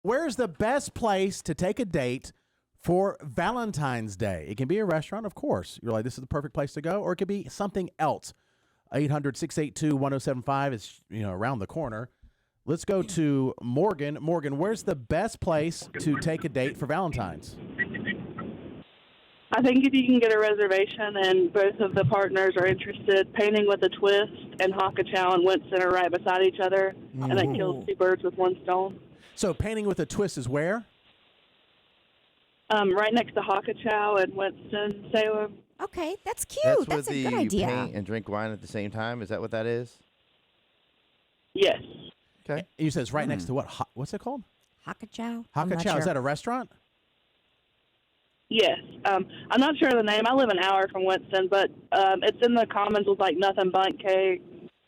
Where's the best place to take a date for Valentine's Day? It can be a restaurant, of course. You're like, this is the perfect place to go, or it could be something else. 800-682-1075 is, around the corner. Let's go to Morgan. Morgan, where's the best place to take a date for Valentine's? I think if you can get a reservation and both of the partners are interested, Painting with a Twist and Hakachow and Winston are right beside each other, and that kills two birds with one stone. So Painting with a Twist is where? Right next to Hakachow and Winston-Salem. Okay, that's cute. That's a good idea. You paint and drink wine at the same time. Is that what that is? Yes. Okay. You said it's right next to what? What's it called? Hakachow. Hakachow. Is that a restaurant? Yes. I'm not sure of the name. I live an hour from Winston, but it's in the Commons with nothing bundt cake.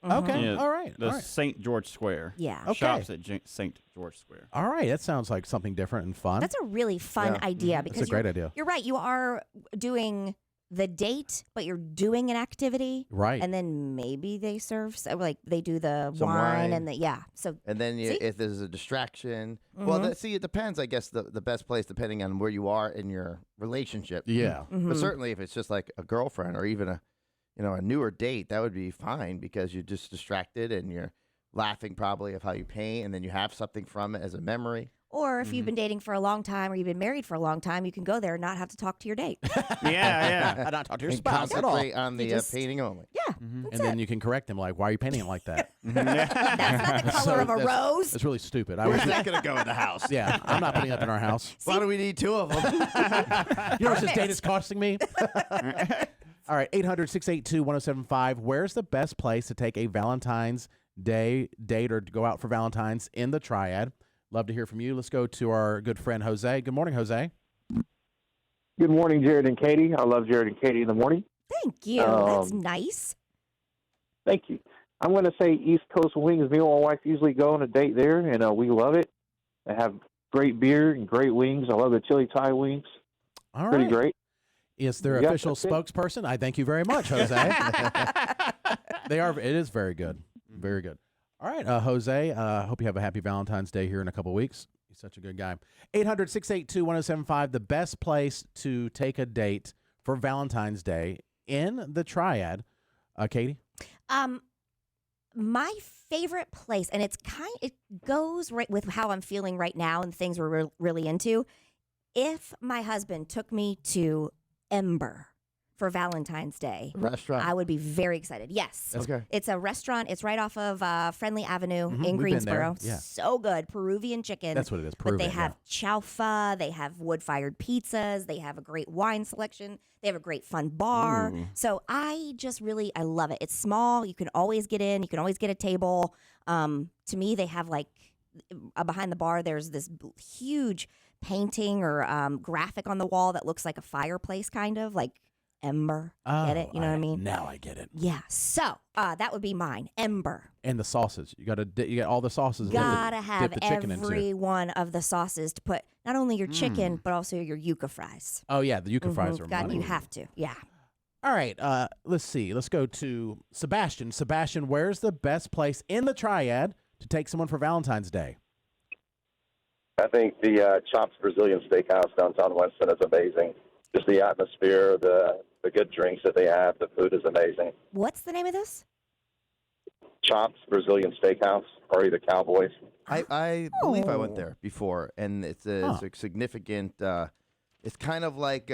Okay. Yeah, All right. The St. George Square. Yeah. Okay. Shops at St. George Square. All right. That sounds like something different and fun. That's a really fun idea because That's a great idea. You're right. You are doing the date, but you're doing an activity. Right. And then maybe they serve, they do the Some wine. and so. And then if there's a distraction, well, it depends, I guess, the best place depending on where you are in your relationship. Yeah. But certainly if it's just like a girlfriend or even a newer date, that would be fine because you're just distracted and you're laughing probably of how you paint, and then you have something from it as a memory. Or if you've been dating for a long time or you've been married for a long time, you can go there and not have to talk to your date. Yeah. Not talk to your And spouse at all. concentrate on the painting only. Yeah. And then you can correct them, like, why are you painting it like that? That's not the color of a rose. It's really stupid. I Where's was that going to go in the house? Yeah, I'm not putting that in our house. Why do we need two of them? You know what this date is costing me? All right, 800-682-1075. Where's the best place to take a Valentine's Day date or to go out for Valentine's in the Triad? Love to hear from you. Let's go to our good friend, Jose. Good morning, Jose. Good morning, Jared and Katie. I love Jared and Katie in the morning. Thank you. That's nice. Thank you. I'm going to say East Coast Wings. Me and my wife usually go on a date there, and we love it. They have great beer and great wings. I love the chili Thai wings. All right. Pretty great. Is their official spokesperson? I thank you very much, Jose. They are. It is very good. Very good. All right, Jose, hope you have a happy Valentine's Day here in a couple of weeks. He's such a good guy. 800-682-1075, the best place to take a date for Valentine's Day in the Triad. Katie? My favorite place, and it goes right with how I'm feeling right now and things we're really into. If my husband took me to Ember for Valentine's Day, restaurant, I would be very excited. Yes. Okay. It's a restaurant. It's right off of Friendly Avenue in We've Greensboro. been there. Yeah. So good. Peruvian chicken. That's what it is. But they have chaufa. They have wood-fired pizzas. They have a great wine selection. They have a great fun bar. So I love it. It's small. You can always get in. You can always get a table. To me, they have behind the bar, there's this huge painting or graphic on the wall that looks like a fireplace, kind of like Ember. Get it? You know what I mean? Now I get it. Yeah. So that would be mine. Ember. And the sauces. You get all the sauces. Gotta dip have the chicken every into. one of the sauces to put not only your chicken, but also your yuca fries. Oh, yeah. The yuca fries are money. You have to. Yeah. All right. Let's see. Let's go to Sebastian. Sebastian, where's the best place in the Triad to take someone for Valentine's Day? I think the Chops Brazilian Steakhouse downtown Winston is amazing. Just the atmosphere, the good drinks that they have, the food is amazing. What's the name of this? Chops Brazilian Steakhouse, or either Cowboys. I believe I went there before, and it's a significant. It's kind of like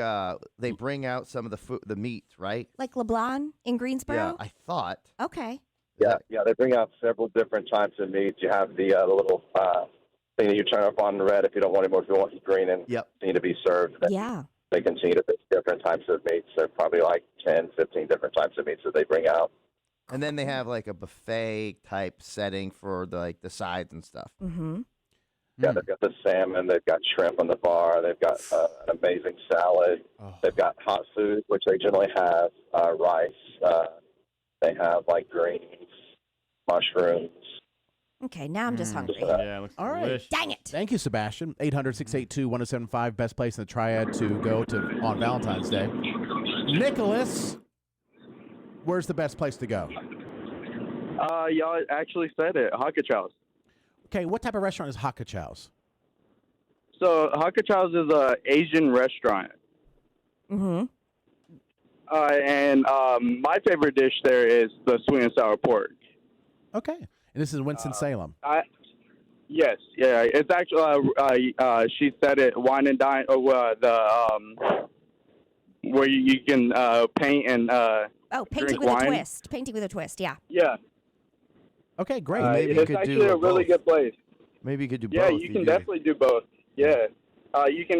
they bring out some of the meat, right? Like LeBlanc in Greensboro? Yeah, I thought. Okay. Yeah, they bring out several different types of meats. You have the little thing that you turn up on red if you don't want it more, if you want it green, and continue to be served. Yeah. They continue to pick different types of meats. There are probably like 10, 15 different types of meats that they bring out. And then they have like a buffet type setting for the sides and stuff. Mm-hmm. Yeah, they've got the salmon. They've got shrimp on the bar. They've got an amazing salad. They've got hot food, which they generally have, rice. They have like greens, mushrooms. Okay, now I'm just hungry. Yeah, looks All right. delicious. Dang it. Thank you, Sebastian. 800-682-1075, best place in the Triad to go to on Valentine's Day. Nicholas, where's the best place to go? Y'all actually said it. Hakachow's. Okay, what type of restaurant is Hakachow's? So Hakachow's is a Asian restaurant. Mm-hmm. And my favorite dish there is the sweet and sour pork. Okay. And this is Winston-Salem. Yes, yeah. It's actually she said it wine and dine where you can paint and painting drink with wine. a twist. Painting with a twist. Yeah. Yeah. Okay, great. Maybe you it's could actually do a really both. good place. Maybe you could do Yeah, both. you can definitely do both. Yeah. You can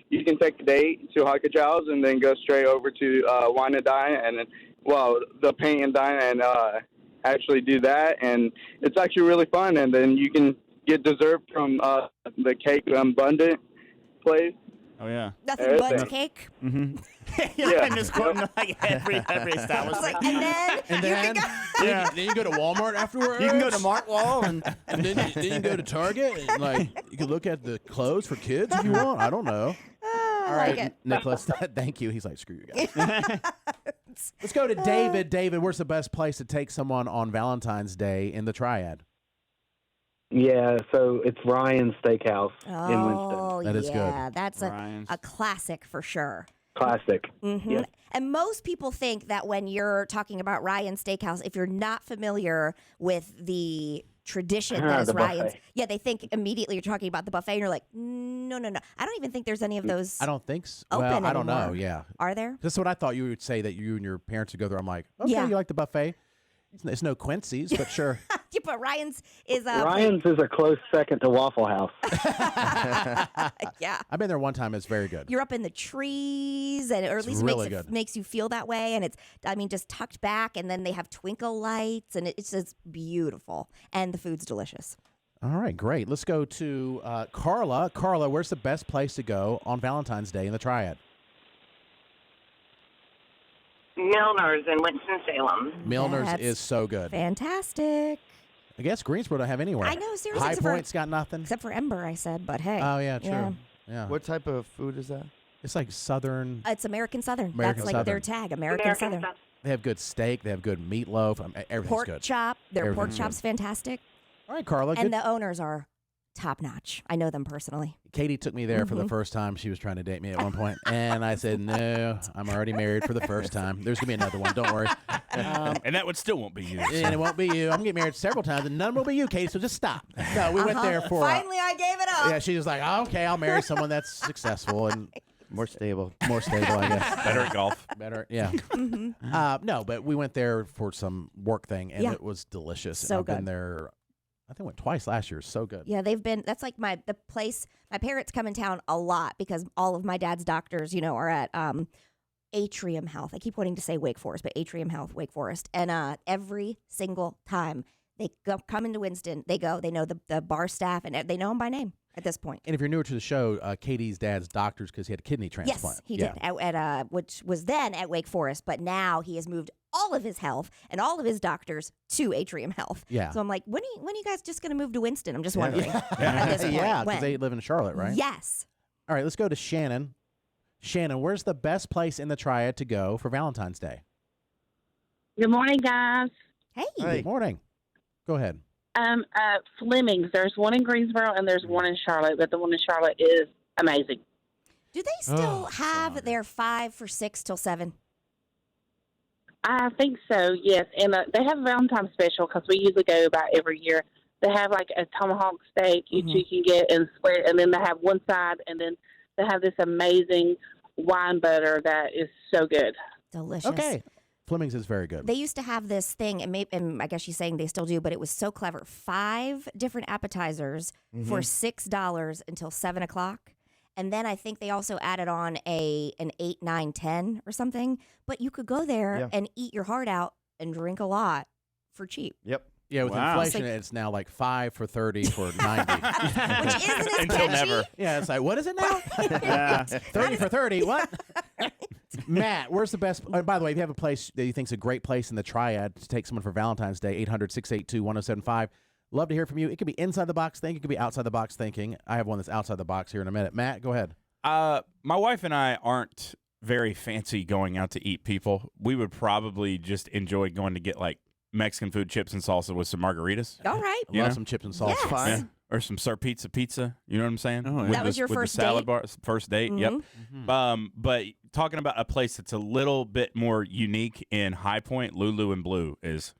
you can take a date to Hakachow's and then go straight over to Wine and Dine and then the Paint and Dine and actually do that, and it's actually really fun. And then you can get dessert from the Cake Abundant place. Oh yeah. Nothing but cake. Mm-hmm. Yeah. I'm just quoting like every It's establishment. like, and then you can go. then you go to Walmart afterwards. You can go to Mark Wall and and then you can go to Target and you can look at the clothes for kids if you want. I don't know. All right, like it. Nicholas, thank you. He's like, screw you guys. Let's go to David. David, where's the best place to take someone on Valentine's Day in the Triad? Yeah, so it's Ryan's Steakhouse in Winston. Oh, That is good. yeah. That's Ryan's. a classic for sure. Classic. Mm-hmm. Yeah. And most people think that when you're talking about Ryan's Steakhouse, if you're not familiar with the tradition that is the buffet. Ryan's, they think immediately you're talking about the buffet, and you're like, no. I don't even think there's any of those. I don't think so. Open Well, I don't know. anymore. Yeah. Are there? This is what I thought you would say, that you and your parents would go there. I'm like, okay, Yeah. you like the buffet? It's no Quincy's, but sure. Yeah, but Ryan's is Ryan's is a close second to Waffle House. yeah. I've been there one time. It's very good. You're up in the trees, or at least really it good. makes you feel that way. And it's, just tucked back, and then they have twinkle lights, and it's just beautiful. And the food's delicious. All right, great. Let's go to Carla. Carla, where's the best place to go on Valentine's Day in the Triad? Milner's in Winston-Salem. Milner's That's is so good. Fantastic. I guess Greensboro don't have anywhere. I know, seriously. High except for- Point's got nothing. Except for Ember, I said, but hey. Oh, yeah, true. Yeah. Yeah. What type of food is that? It's like Southern. It's American Southern. American That's like their Southern. tag, American Southern. stuff. They have good steak. They have good meatloaf. Everything's Pork good. chop. Their pork Everything's chop's fantastic. All right, Carla. And Good. the owners are top notch. I know them personally. Katie took me there for Mm-hmm. the first time. She was trying to date me at one point, and I said, no, I'm already married for the first time. There's going to be another one. Don't worry. And that would still won't be you. And it won't be you. I'm getting married several times, and none will be you, Katie, so just stop. No, we went there for... Finally, I gave it up. yeah, she was like, oh, okay, I'll marry someone that's successful and More stable. more stable, I guess. Better at golf. Better, yeah. No, but we went there for some work thing, and Yeah. it was delicious. So and I've been good. there, I think I went twice last year. So good. Yeah, that's like the place. My parents come in town a lot because all of my dad's doctors, are at Atrium Health. I keep wanting to say Wake Forest, but Atrium Health, Wake Forest. And every single time they come into Winston, they know the bar staff, and they know them by name at this point. And if you're newer to the show, Katie's dad's doctors because he had a kidney transplant. Yes, he did, at which was then at Wake Forest, but now he has moved all of his health and all of his doctors to Atrium Health. Yeah. So I'm like, when are you guys just going to move to Winston? I'm just wondering. At this point, Yeah, when? because they live in Charlotte, right? Yes. All right, let's go to Shannon. Shannon, where's the best place in the Triad to go for Valentine's Day? Good morning, guys. Hey. Good morning. Go ahead. Fleming's. There's one in Greensboro and there's one in Charlotte, but the one in Charlotte is amazing. Do they still have their 5 for $6 till 7? I think so, yes. And they have a Valentine's special because we usually go about every year. They have like a tomahawk steak you can get and split, and then they have one side, and then they have this amazing wine butter that is so good. Delicious. Okay. Fleming's is very good. They used to have this thing, and I guess she's saying they still do, but it was so clever. 5 different appetizers for $6 until 7 o'clock. And then I think they also added on an 8, 9, 10 or something. But you could go there and eat your heart out and drink a lot for cheap. Yep. Yeah, with Wow. inflation, it's now like 5 for 30 for 90. Which isn't as Until catchy. never. Yeah, it's like, what is it now? Yeah. 30 for 30. What? Matt, where's the best? Oh, by the way, if you have a place that you think is a great place in the Triad to take someone for Valentine's Day, 800-682-1075. Love to hear from you. It could be inside the box thinking. It could be outside the box thinking. I have one that's outside the box here in a minute. Matt, go ahead. My wife and I aren't very fancy going out to eat people. We would probably just enjoy going to get like Mexican food, chips, and salsa with some margaritas. All right. I love some chips and salsa. Yes. Fine. or some Sir Pizza. You know what I'm saying? Oh, yeah. With That was your with first the salad date? bar, first date. Yep. But talking about a place that's a little bit more unique in High Point, Lulu and Blue is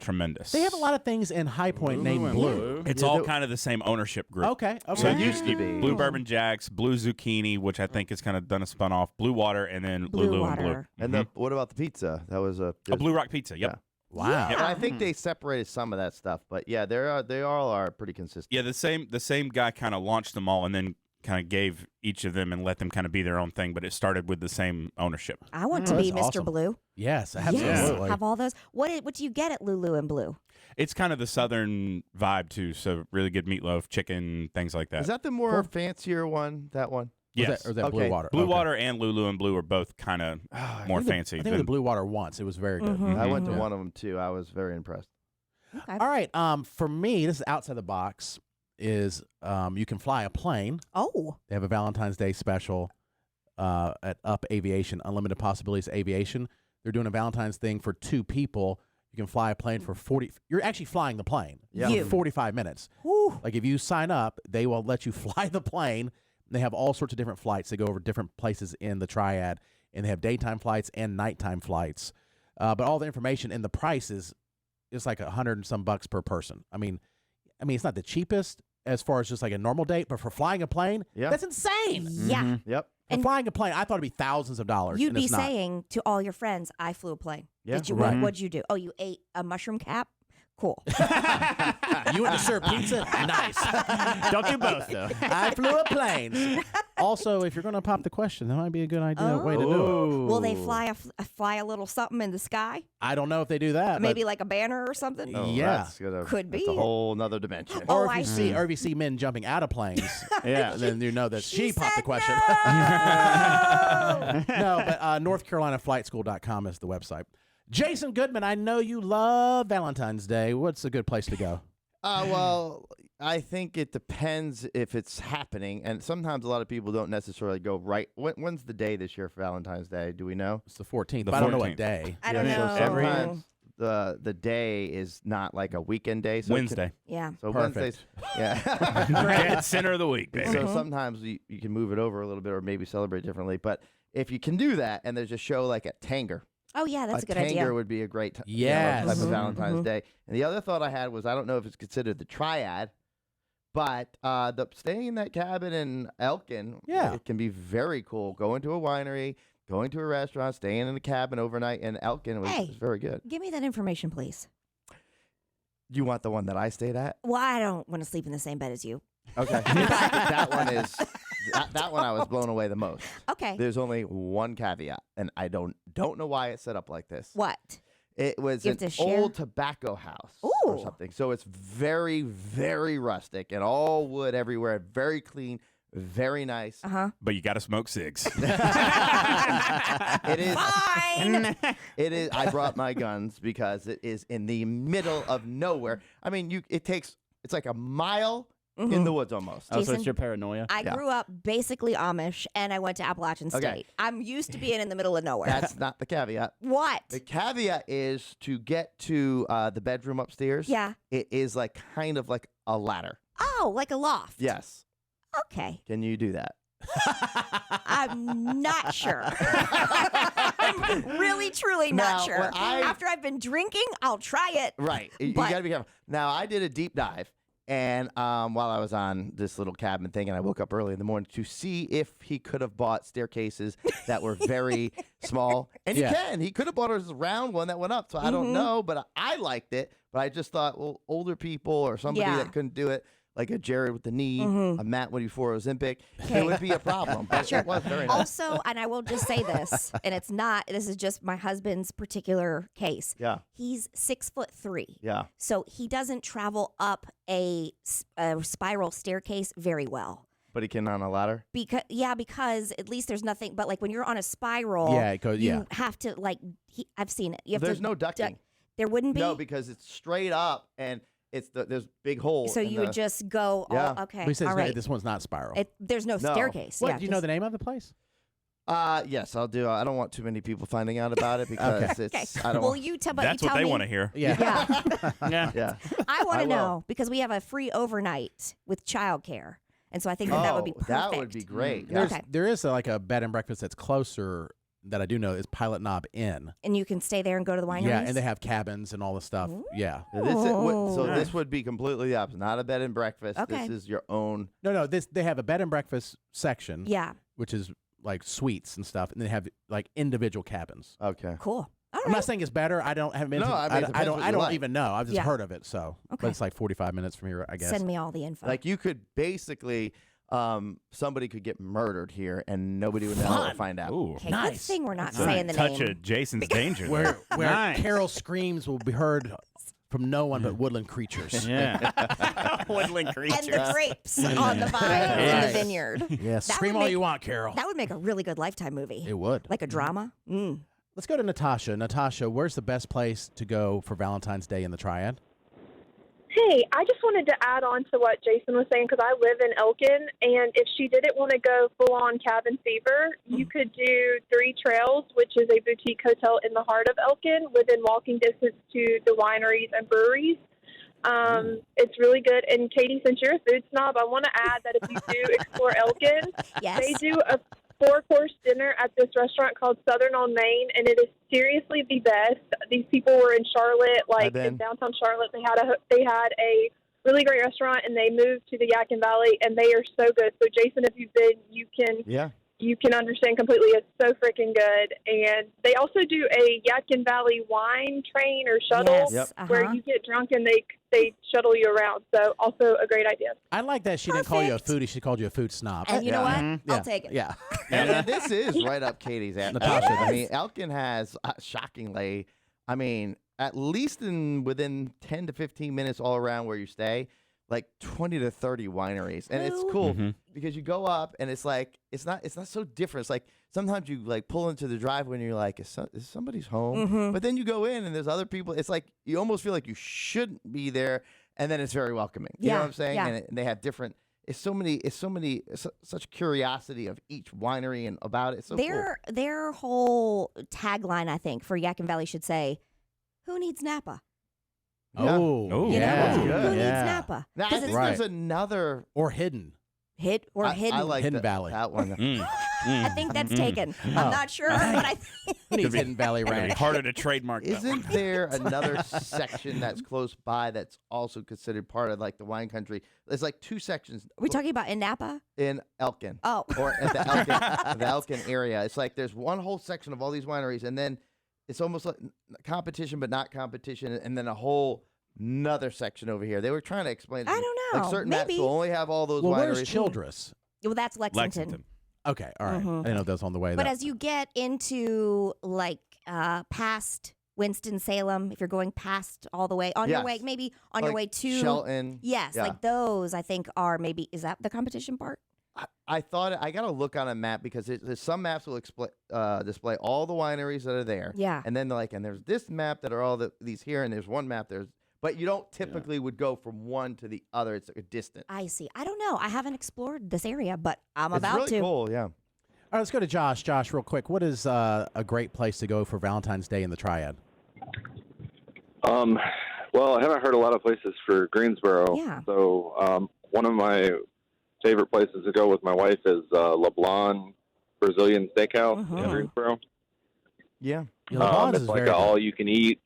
tremendous. They have a lot of things in High Point named Blue. It's all kind of the same ownership group. Okay. So It you used to be. Blue Bourbon Jacks, Blue Zucchini, which I think is kind of done a spun off, Blue Water, and then Blue Lulu Water. and Blue. And the what about the pizza? That was a Blue Rock Pizza. Yep. Wow. And I think they separated some of that stuff, but yeah, they all are pretty consistent. Yeah, the same guy kind of launched them all and then kind of gave each of them and let them kind of be their own thing, but it started with the same ownership. I want to be That's Mr. awesome. Blue. Yes, Yes, absolutely. have all those. What do you get at Lulu and Blue? It's kind of the southern vibe too, so really good meatloaf, chicken, things like that. Is that the more fancier one? That one? yes. Or is that Blue Okay. Water? Blue Okay. Water and Lulu and Blue are both kind of more fancy. I think with the Blue Water once. It was very good. Mhm. I went to Yeah. one of them too. I was very impressed. Okay. All right. For me, this is outside the box. Is you can fly a plane. Oh. They have a Valentine's Day special at Up Aviation, Unlimited Possibilities Aviation. They're doing a Valentine's thing for 2 people. You can fly a plane for 40. You're actually flying the plane. Yeah. You. 45 minutes. Whew. Like if you sign up, they will let you fly the plane. They have all sorts of different flights. They go over different places in the triad, and they have daytime flights and nighttime flights. But all the information and the price is like $100 and some bucks per person. I mean, it's not the cheapest as far as just like a normal date, but for flying a plane, Yeah. that's insane. Yeah. Yep. For And flying a plane, I thought it'd be thousands of dollars. You'd and be it's not. saying to all your friends, I flew a plane. Yeah. Did you? Right. What'd you do? Oh, you ate a mushroom cap? Cool. You went to Sir Pizza? Nice. Don't do both, though. I flew a plane. Also, if you're going to pop the question, that might be a good idea way to do it. Will they fly a little something in the sky? I don't know if they do that. Maybe like a banner or something? Oh, Yeah. Could that's be. a whole nother dimension. Or Oh, if I you see. or if you see men jumping out of planes, Yeah. then you know that she popped the said question. no! No, but NorthCarolinaFlightSchool.com is the website. Jason Goodman, I know you love Valentine's Day. What's a good place to go? Well, I think it depends if it's happening, and sometimes a lot of people don't necessarily go right. When's the day this year for Valentine's Day? Do we know? It's the 14th. The but I don't know 14th. what day. I don't know. So sometimes the day is not like a weekend day. So it can- Wednesday. Yeah. so Perfect. Wednesdays. Yeah. Dead center of the week, baby. So sometimes you can move it over a little bit or maybe celebrate differently. But if you can do that, and there's a show like at Tanger. Oh, yeah, that's a good Tanger idea. would be a great type Yes. of Valentine's Day. And the other thought I had was I don't know if it's considered the triad, but staying in that cabin in Elkin, Yeah. it can be very cool. Going to a winery, going to a restaurant, staying in a cabin overnight in Elkin was very good. Give me that information, please. You want the one that I stayed at? Well, I don't want to sleep in the same bed as you. Okay. that one is that one I was blown away the most. Okay. There's only one caveat, and I don't know why it's set up like this. What? It was You an have to share? old tobacco house or Ooh. something. So it's very, very rustic and all wood everywhere, very clean, very nice. Uh-huh. But you got to smoke cigs. It is. Fine. It is. I brought my guns because it is in the middle of nowhere. I mean, it's like a mile in the woods almost. Oh, so Jason, it's your paranoia? I grew up basically Amish, and I went to Appalachian Okay. State. I'm used to being in the middle of nowhere. That's not the caveat. What? The caveat is to get to the bedroom upstairs. Yeah. It is like kind of like a ladder. Oh, like a loft. Yes. Okay. Can you do that? I'm not sure. I'm really, truly not Now, sure. when After I've been drinking, I'll try it. Right. You But- got to be careful. Now, I did a deep dive, and while I was on this little cabin thing, and I woke up early in the morning to see if he could have bought staircases that were very small. And Yeah. he can. He could have bought a round one that went up. So I don't know, but I liked it. But I just thought, well, older people or somebody Yeah. that couldn't do it, like a Jared with the knee, a Matt when before Ozempic, Okay. it would be a problem. But it was very nice. Also, and I will just say this, and this is just my husband's particular case. Yeah. He's 6'3". Yeah. So he doesn't travel up a spiral staircase very well. But he can on a ladder? Because at least there's nothing, but like when you're on a spiral, Yeah, it goes- you yeah. have to I've seen it. You have There's to no ducking. There wouldn't be? No, because it's straight up and there's big holes. So in you would just go, Yeah. okay, He says all right. this one's not spiral. There's no No. staircase. What? Yeah, Do you know the name of the place? Yes, I'll do. I don't want too many people finding out about it because it's. I don't. Well, you tell. But That's you what tell they me. want to hear. Yeah. Yeah. I want I to will. know because we have a free overnight with childcare, and so I think that would be perfect. That would be great. Yeah. There is like a bed and breakfast that's closer that I do know is Pilot Knob Inn. And you can stay there and go to the wineries. Yeah, and they have cabins and all this stuff. Yeah. This would be completely the opposite. Not a bed and breakfast. Okay. This is your own. No. They have a bed and breakfast section. Yeah. Which is like suites and stuff, and they have like individual cabins. Okay. Cool. All I'm not saying it's better. I haven't been. No, to, I mean, it I depends don't. what I you don't like. even know. I've just Yeah. heard of it. So, Okay. but it's like 45 minutes from here, I guess. Send me all the info. Like you could basically, somebody could get murdered here and nobody would know how to find out. Ooh. Okay, nice. good thing we're not That's a saying the touch name. of Jason's danger. where Nice. Carol screams will be heard from no one but woodland creatures. Yeah. Woodland creatures. And the grapes on the vine in the vineyard. Yeah, That scream would all make- you want, Carol. That would make a really good Lifetime movie. It would. Like a drama. Mm. Let's go to Natasha. Natasha, where's the best place to go for Valentine's Day in the Triad? Hey, I just wanted to add on to what Jason was saying because I live in Elkin, and if she didn't want to go full-on cabin fever, you could do 3 Trails, which is a boutique hotel in the heart of Elkin within walking distance to the wineries and breweries. It's really good. And Katie, since you're a food snob, I want to add that if you do explore Elkin, Yes. they do a 4-course dinner at this restaurant called Southern on Main, and it is seriously the best. These people were in Charlotte, like in downtown Charlotte. They had a really great restaurant, and they moved to the Yadkin Valley, and they are so good. So, Jason, if you've been, you can understand completely. It's so freaking good. And they also do a Yadkin Valley wine train or shuttle Yes, where you get drunk and they shuttle you around. So also a great idea. I like that she didn't call you a foodie. She called you a food snob. And you know what? Yeah. I'll take it. Yeah. And this is right up Katie's alley. Natasha, I mean, Elkin has, shockingly, I mean, at least within 10 to 15 minutes all around where you stay, like 20 to 30 wineries. And it's cool because you go up and it's like, it's not so different. It's like sometimes you like pull into the driveway and you're like, is somebody's home? But then you go in and there's other people. It's like you almost feel like you shouldn't be there. And then it's very welcoming. You know what I'm saying? Yeah. And they have different, such curiosity of each winery and about it. It's so cool. Their whole tagline, I think, for Yadkin Valley should say, "Who needs Napa?" Oh, You know? yeah. Who Yeah. needs Napa? Now, I 'Cause think it's there's another or hidden. hidden. I like Hidden Valley. that one. I think that's taken. I'm not sure, but I think Who needs Hidden Valley It'd be Ranch? harder to trademark. that one. Isn't there another section that's close by that's also considered part of like the wine country? There's like 2 sections. Are we talking about in Napa? In Elkin. Oh. Or at the Elkin area. It's like there's one whole section of all these wineries, and then it's almost like competition, but not competition, and then a whole another section over here. They were trying to explain. I don't know. Like certain Maybe. maps will only have all those Well, wineries. where's Childress? Well, that's Lexington. Okay, all right. Mhm. I didn't know that was on the way. But though. as you get into like past Winston-Salem, if you're going past all the way on your Yes. way, maybe on your Like way to Shelton. Yes, Yeah. like those I think are maybe is that the competition part? I thought I got to look on a map because there's some maps will display all the wineries that are there. Yeah. And then they're like, and there's this map that are all these here, and there's one map but you don't typically would go from one to the other. It's like a distance. I see. I don't know. I haven't explored this area, but I'm It's about really to. cool, yeah. All right, let's go to Josh. Josh, real quick. What is a great place to go for Valentine's Day in the Triad? Well, I haven't heard a lot of places for Greensboro. Yeah. So one of my favorite places to go with my wife is LeBlanc Brazilian Steakhouse in Greensboro. Yeah. It's like an all-you-can-eat.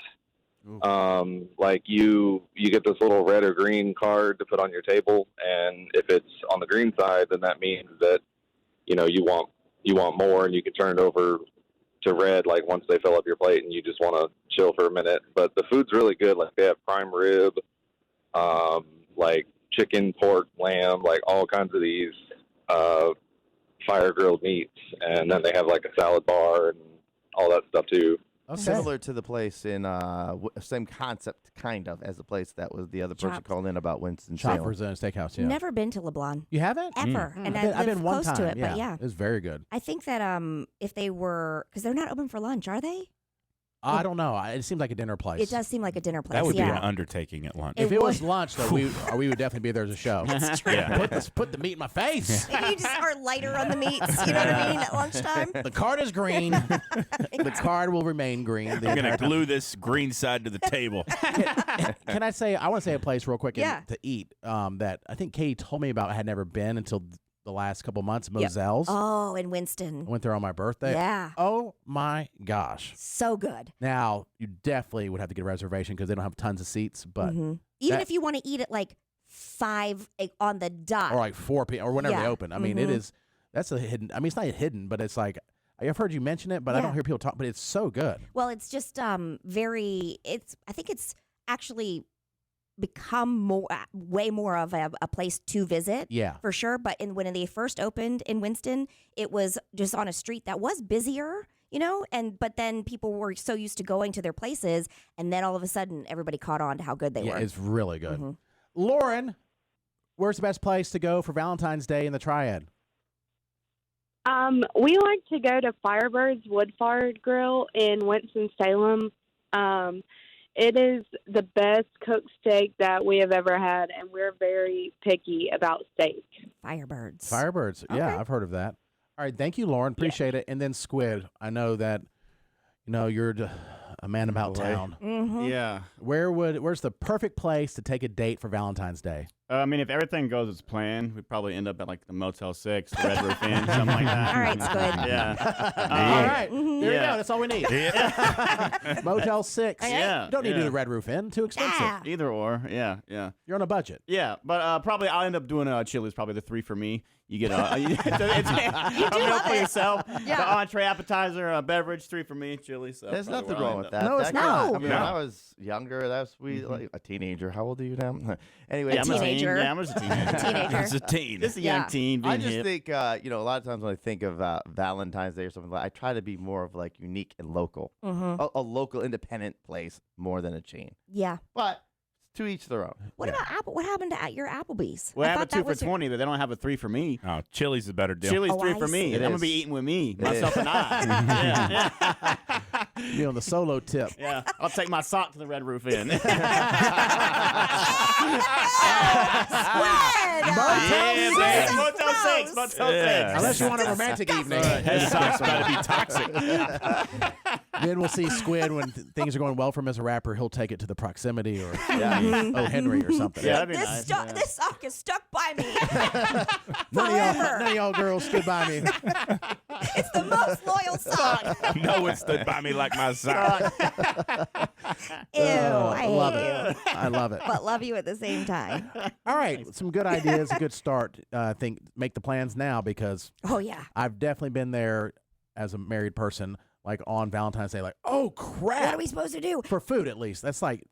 Like you get this little red or green card to put on your table, and if it's on the green side, then that means that you want more, and you can turn it over to red like once they fill up your plate, and you just want to chill for a minute. But the food's really good. Like they have prime rib, like chicken, pork, lamb, like all kinds of these fire grilled meats, and then they have like a salad bar and all that stuff too. Similar to the place in same concept, kind of, as the place that was the other person Chops. called in about Winston-Salem. Choppers and Steakhouse, yeah. Never been to LeBlanc. You haven't? Ever. And I've been one close time. to it, but yeah. It was very good. I think that if they were, because they're not open for lunch, are they? I don't know. It seems like a dinner place. It does seem like a dinner place. That would be yeah. an undertaking at lunch. If it was lunch, though, we would definitely be there as a show. That's true. Yeah. Put the meat in my face. Maybe you just are lighter on the meats. You know what I mean? At lunchtime. The card is green. The card will remain green. I'm going to glue this green side to the table. Can I say, I want to say a place real quick Yeah. to eat that I think Katie told me about. I had never been until the last couple months. Moselle's. Oh, in Winston. I went there on my birthday. Yeah. Oh, my gosh. So good. Now, you definitely would have to get a reservation because they don't have tons of seats. But Even if you want to eat at like 5 on the dot. Or like 4 p.m. or whenever they Yeah. open. I mean, it is, that's a hidden, I mean, it's not hidden, but it's like, I've heard you mention it, but I don't hear people talk, but it's so good. Well, it's just I think it's actually become way more of a place to visit. Yeah. For sure. But when they first opened in Winston, it was just on a street that was busier, but then people were so used to going to their places, and then all of a sudden everybody caught on to how good they were. It's really good. Lauren, where's the best place to go for Valentine's Day in the Triad? We like to go to Firebird's Wood-Fired Grill in Winston-Salem. It is the best cooked steak that we have ever had, and we're very picky about steak. Firebirds. Yeah, I've heard of that. All right, thank you, Lauren. Appreciate it. And then Squid, I know that you're a man about town. Yeah. Where's the perfect place to take a date for Valentine's Day? I mean, if everything goes as planned, we'd probably end up at like the Motel 6, the Red Roof Inn, something like that. All right, Squid. Yeah. All right, there we go. That's all we need. Motel 6. Yeah. You don't need to do the Red Roof Inn. Too expensive. Either or. Yeah. You're on a budget. Yeah, but probably I'll end up doing Chili's, probably the 3 for me. You get a for yourself. Yeah. The entree, appetizer, beverage, 3 for me, Chili. So There's probably nothing where I'll wrong end with up. that. No, it's That not. I mean, No. when I was younger, that was like a teenager. How old are you now? Anyway, Yeah, I'm a teen. Teenager. Yeah, I'm just a teenager. Teenager. It's a teen. Just a young Yeah. teen being I just hip. think, a lot of times when I think of Valentine's Day or something, I try to be more of like unique and local, a local independent place more than a chain. Yeah. But to each their own. What about Apple? What happened to your Applebee's? We I have a thought 2 that for was your- $20, but they don't have a 3 for me. Oh, Chili's a better deal. Chili's Oh, 3 I for me. see. I'm It gonna is. be eating with me, It myself and I. Yeah. Be on the solo tip. Yeah, I'll take my sock to the Red Roof Inn. Squid! Yeah, So Motel 6, gross. Motel 6. Yeah. Unless you want a romantic evening. His sock's got to be toxic. Then we'll see Squid when things are going well for him as a rapper. He'll take it to the Proximity or Mm-hmm. Oh Henry or something. Yeah, that'd be This, nice. this sock is stuck by me. None of y'all girls stood by me. It's the most loyal sock. No one stood by me like my sock. Ew, I love hate it. you. I love it. But love you at the same time. All right, some good ideas, a good start. I think make the plans now because Oh, yeah. I've definitely been there as a married person, like on Valentine's Day, like, oh crap. What are we supposed to do? For food, at least. That's like,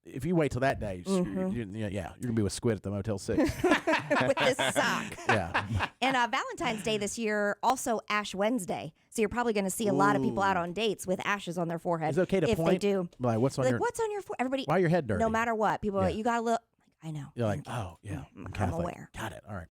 if you wait till that day, you're gonna be with Squid at the Motel 6. With this sock. Yeah. And Valentine's Day this year, also Ash Wednesday. So you're probably going to see a lot of people out on dates with ashes on their forehead. Is it okay to if point? they do. Like, what's on Like, your? what's on your forehead? Everybody. Why your head dirty? No matter what, people are Yeah. like, you got to look. I know. You're like, Thank you. oh yeah, I'm I'm Catholic. aware. Got it. All right.